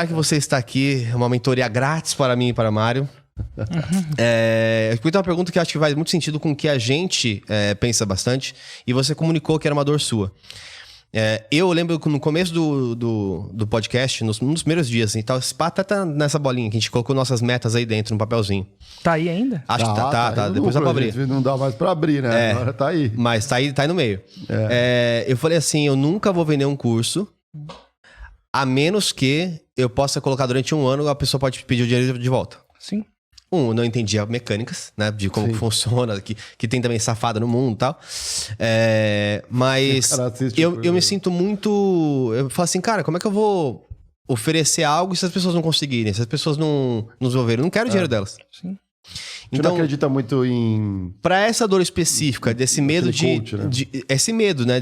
Já que você está aqui, uma mentoria grátis para mim e para Mário. Eu vou ter uma pergunta que eu acho que faz muito sentido com o que a gente pensa bastante. E você comunicou que era uma dor sua. Eu lembro que no começo do podcast, nos primeiros dias, assim, esse pato tá nessa bolinha que a gente colocou nossas metas aí dentro, no papelzinho. Tá aí ainda? Acho que tá. Depois dá pra abrir. Não dá mais pra abrir, né? Agora tá aí. Mas tá aí no meio. Eu falei assim, eu nunca vou vender um curso, a menos que eu possa colocar durante um ano, a pessoa pode pedir o dinheiro de volta. Sim. Não entendia mecânicas, né? De como que funciona, que tem também safada no mundo e tal. Mas eu me sinto muito... Eu falo assim, cara, como é que eu vou oferecer algo se as pessoas não conseguirem? Se as pessoas não nos ouvirem? Eu não quero o dinheiro delas. Sim. Então, você não acredita muito em... Pra essa dor específica, desse medo coach, né? esse medo, né?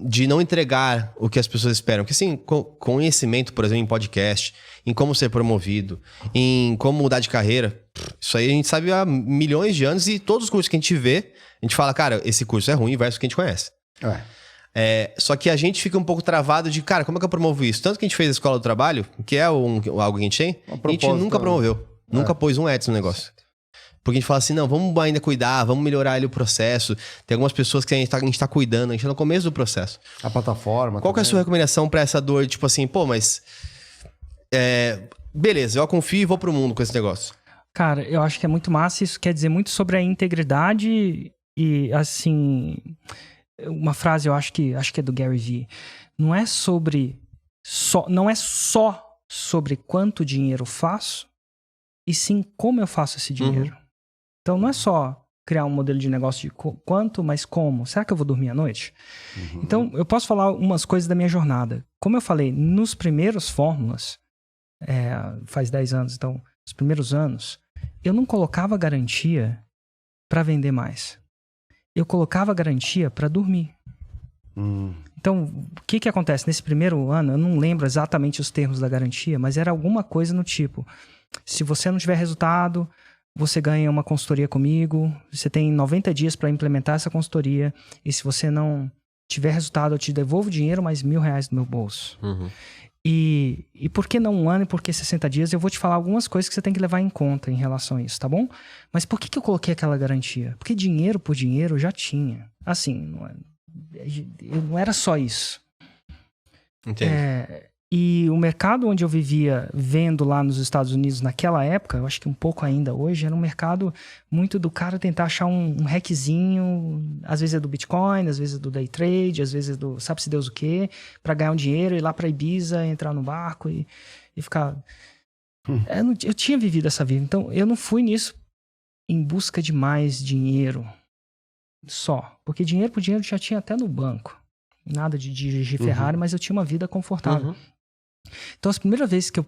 De não entregar o que as pessoas esperam. Porque, assim, conhecimento, por exemplo, em podcast, em como ser promovido, em como mudar de carreira, isso aí a gente sabe há milhões de anos e todos os cursos que a gente vê, a gente fala, cara, esse curso é ruim versus o que a gente conhece. Só que a gente fica um pouco travado de, cara, como é que eu promovo isso? Tanto que a gente fez a Escola do Trabalho, que é algo que a gente tem, a gente nunca promoveu. Nunca pôs um Edson no negócio. Porque a gente fala assim, não, vamos ainda cuidar, vamos melhorar ali o processo. Tem algumas pessoas que a gente tá cuidando, a gente tá no começo do processo. A plataforma. Qual que é a sua recomendação pra essa dor? Tipo assim, pô, mas... beleza, eu confio e vou pro mundo com esse negócio. Cara, eu acho que é muito massa. Isso quer dizer muito sobre a integridade e, assim... Uma frase, eu acho que é do Gary Vee. Não é só sobre quanto dinheiro eu faço, e sim como eu faço esse dinheiro. Então, não é só criar um modelo de negócio de quanto, mas como. Será que eu vou dormir à noite? Então, eu posso falar umas coisas da minha jornada. Como eu falei, nos primeiros fórmulas, faz 10 anos, então, nos primeiros anos, eu não colocava garantia para vender mais. Eu colocava garantia para dormir. Então, o que acontece? Nesse primeiro ano, eu não lembro exatamente os termos da garantia, mas era alguma coisa no tipo... Se você não tiver resultado, você ganha uma consultoria comigo. Você tem 90 dias para implementar essa consultoria. E se você não tiver resultado, eu te devolvo o dinheiro, mais R$1.000 do meu bolso. E por que não um ano e por que 60 dias? Eu vou te falar algumas coisas que você tem que levar em conta em relação a isso, tá bom? Mas por que eu coloquei aquela garantia? Porque dinheiro por dinheiro eu já tinha. Assim, não era só isso. Entendi. E o mercado onde eu vivia vendo lá nos Estados Unidos naquela época, eu acho que um pouco ainda hoje, era um mercado muito do cara tentar achar um hackzinho, às vezes é do Bitcoin, às vezes é do day trade, às vezes é do sabe-se Deus o quê, para ganhar um dinheiro, ir lá para Ibiza, entrar no barco e ficar... Eu tinha vivido essa vida, então eu não fui nisso em busca de mais dinheiro só, porque dinheiro por dinheiro eu já tinha até no banco. Nada de dirigir Ferrari, mas eu tinha uma vida confortável. Então, as primeiras vezes que eu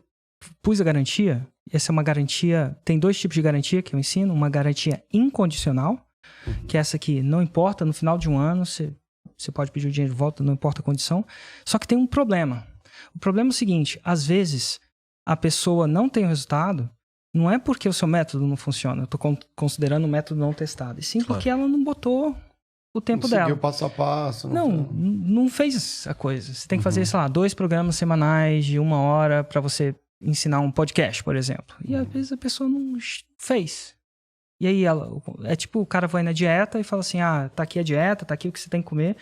pus a garantia, essa é uma garantia... Tem 2 tipos de garantia que eu ensino. Uma garantia incondicional, que é essa que não importa, no final de um ano, você pode pedir o dinheiro de volta, não importa a condição. Só que tem um problema. O problema é o seguinte, às vezes, a pessoa não tem o resultado, não é porque o seu método não funciona. Eu estou considerando o método não testado. E sim porque ela não botou... o tempo dela. Seguiu passo a passo. Não fez a coisa. Você tem que fazer, sei lá, 2 programas semanais de 1 hora para você ensinar um podcast, por exemplo. E às vezes a pessoa não fez. E aí é tipo, o cara vai na dieta e fala assim, tá aqui a dieta, tá aqui o que você tem que comer.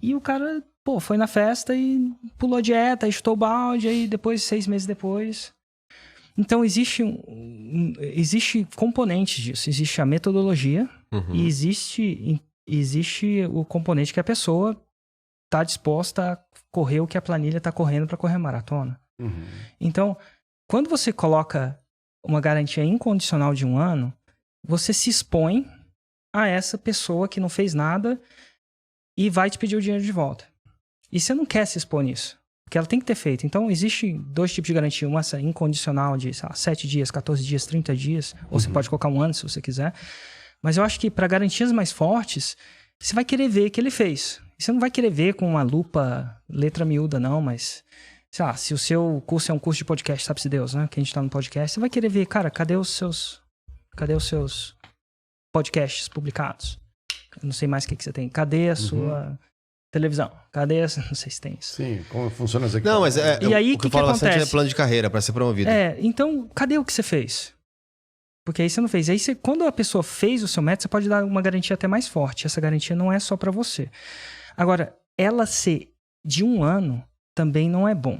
E o cara, foi na festa e pulou a dieta, chutou o balde, aí depois, 6 meses depois... Então, existe componentes disso. Existe a metodologia e existe o componente que a pessoa está disposta a correr o que a planilha está correndo para correr maratona. Então, quando você coloca uma garantia incondicional de 1 ano, você se expõe a essa pessoa que não fez nada e vai te pedir o dinheiro de volta. E você não quer se expor nisso. Porque ela tem que ter feito. Então, existe 2 tipos de garantia. Uma incondicional de 7 dias, 14 dias, 30 dias. Ou você pode colocar 1 ano se você quiser. Mas eu acho que para garantias mais fortes, você vai querer ver o que ele fez. E você não vai querer ver com uma lupa, letra miúda, não. Mas, sei lá, se o seu curso é um curso de podcast, sabe-se Deus, né? Que a gente tá no podcast. Você vai querer ver, cara, cadê os seus podcasts publicados? Eu não sei mais o que você tem. Cadê a sua... televisão. Cadê essa? Não sei se tem isso. Sim, como funciona isso aqui? Não, mas E aí, o que eu falo bastante acontece? é plano de carreira para ser promovido. Então, cadê o que você fez? Porque aí você não fez. Aí, quando a pessoa fez o seu método, você pode dar uma garantia até mais forte. Essa garantia não é só para você. Agora, ela ser de 1 ano também não é bom.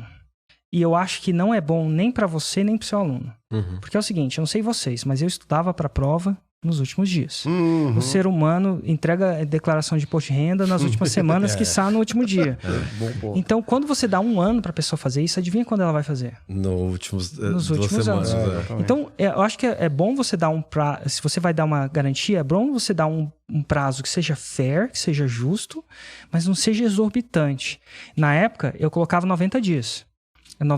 E eu acho que não é bom nem para você, nem para o seu aluno. Porque é o seguinte, eu não sei vocês, mas eu estudava para a prova nos últimos dias. O ser humano entrega declaração de imposto de renda nas últimas semanas, quiçá no último dia. Então, quando você dá 1 ano para a pessoa fazer isso, adivinha quando ela vai fazer? Nos últimos anos. Então, eu acho que é bom você dar se você vai dar uma garantia, é bom você dar um prazo que seja fair, que seja justo, mas não seja exorbitante. Na época, eu colocava 90 dias.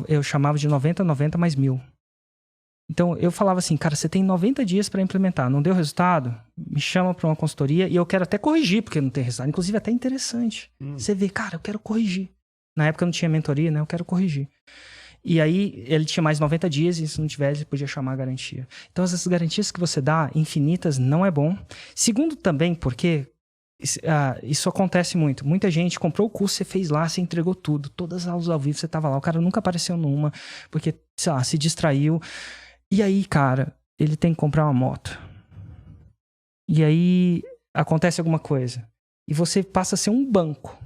Eu chamava de 90, 90 mais 1000. Então, eu falava assim, cara, você tem 90 dias para implementar. Não deu resultado? Me chama para uma consultoria e eu quero até corrigir, porque não tem resultado. Inclusive, até interessante. Você vê, cara, eu quero corrigir. Na época não tinha mentoria, né? Eu quero corrigir. E aí, ele tinha mais 90 dias e se não tivesse, ele podia chamar a garantia. Então, essas garantias que você dá, infinitas, não é bom. Segundo também, porque isso acontece muito. Muita gente comprou o curso, você fez lá, você entregou tudo. Todas as aulas ao vivo, você estava lá. O cara nunca apareceu numa, porque, sei lá, se distraiu. E aí, cara, ele tem que comprar uma moto. E aí acontece alguma coisa. E você passa a ser um banco.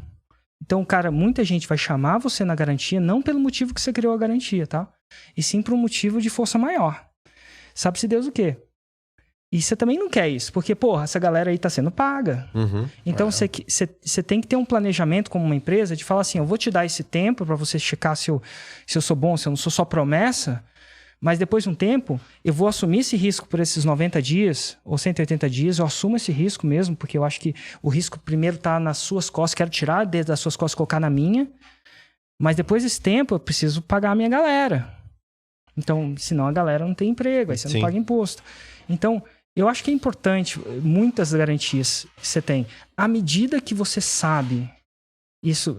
Então, cara, muita gente vai chamar você na garantia não pelo motivo que você criou a garantia, tá? E sim por um motivo de força maior. Sabe-se Deus o quê? E você também não quer isso, porque, porra, essa galera aí tá sendo paga. Então, você tem que ter um planejamento como uma empresa de falar assim, eu vou te dar esse tempo para você checar se eu sou bom, se eu não sou só promessa. Mas depois de um tempo, eu vou assumir esse risco por esses 90 dias ou 180 dias. Eu assumo esse risco mesmo, porque eu acho que o risco primeiro está nas suas costas. Quero tirar das suas costas e colocar na minha. Mas depois desse tempo, eu preciso pagar a minha galera. Então, senão a galera não tem emprego, aí você não paga imposto. Então, eu acho que é importante, muitas garantias que você tem. À medida que você sabe,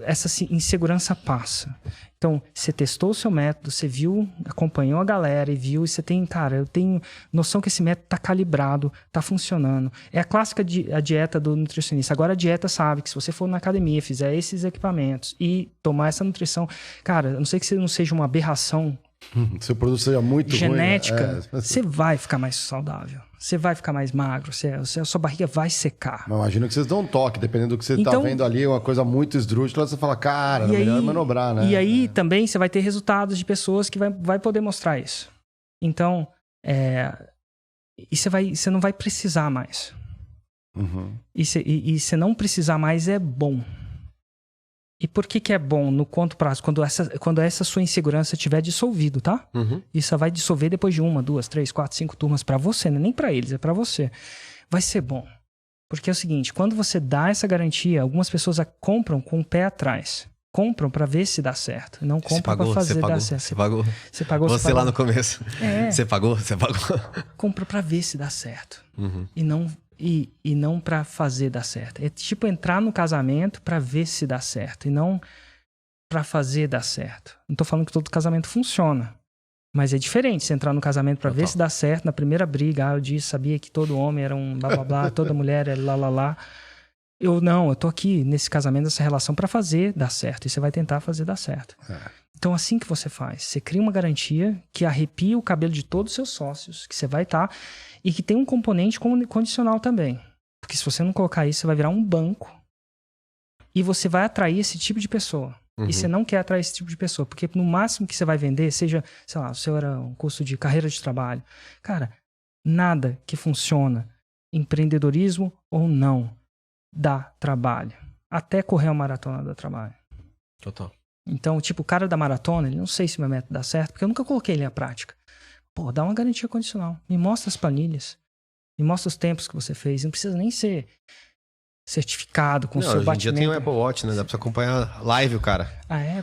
essa insegurança passa. Então, você testou o seu método, você viu, acompanhou a galera e viu, e você tem, cara, eu tenho noção que esse método tá calibrado, tá funcionando. É a clássica a dieta do nutricionista. Agora a dieta sabe que se você for na academia, fizer esses equipamentos e tomar essa nutrição, cara, a não sei que você não seja uma aberração seu produto seja muito genética, ruim, você vai ficar mais saudável. Você vai ficar mais magro, a sua barriga vai secar. Mas imagino que vocês dão um toque, dependendo do que você tá vendo ali, uma coisa muito esdrúxula, você fala, cara, é melhor manobrar, né? E aí também você vai ter resultados de pessoas que vai poder mostrar isso. Então, e você não vai precisar mais. E você não precisar mais é bom. E por que é bom no curto prazo? Quando essa sua insegurança tiver dissolvido, tá? Isso vai dissolver depois de 1, 2, 3, 4, 5 turmas pra você, né? Nem pra eles, é pra você. Vai ser bom. Porque é o seguinte, quando você dá essa garantia, algumas pessoas compram com o pé atrás. Compram pra ver se dá certo. Não compram pra fazer dar certo. Você pagou. Você pagou. Você lá no começo. Você pagou. Compra pra ver se dá certo. E não pra fazer dar certo. É tipo entrar no casamento pra ver se dá certo. E não pra fazer dar certo. Não tô falando que todo casamento funciona. Mas é diferente você entrar no casamento pra ver se dá certo. Na primeira briga, eu sabia que todo homem era um blá blá blá, toda mulher era lá lá lá. Eu tô aqui nesse casamento, nessa relação pra fazer dar certo. E você vai tentar fazer dar certo. Então, assim que você faz. Você cria uma garantia que arrepia o cabelo de todos os seus sócios, que você vai estar, e que tem um componente condicional também. Porque se você não colocar isso, você vai virar um banco e você vai atrair esse tipo de pessoa. E você não quer atrair esse tipo de pessoa, porque no máximo que você vai vender, seja, sei lá, o seu era um curso de carreira de trabalho. Cara, nada que funciona, empreendedorismo ou não, dá trabalho. Até correr uma maratona dá trabalho. Total. Então, tipo, o cara da maratona, ele não sei se meu método dá certo, porque eu nunca coloquei ele à prática. Pô, dá uma garantia condicional. Me mostra as planilhas. Me mostra os tempos que você fez. Não precisa nem ser certificado com o seu batimento. Hoje em dia tem o Apple Watch, né? Dá pra você acompanhar live o cara.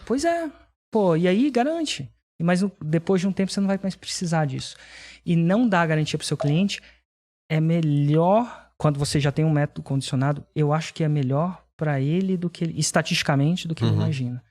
Pois é. Pô, e aí garante. Mas depois de um tempo você não vai mais precisar disso. E não dar garantia pro seu cliente é melhor, quando você já tem um método condicionado, eu acho que é melhor para ele estatisticamente, do que ele imagina.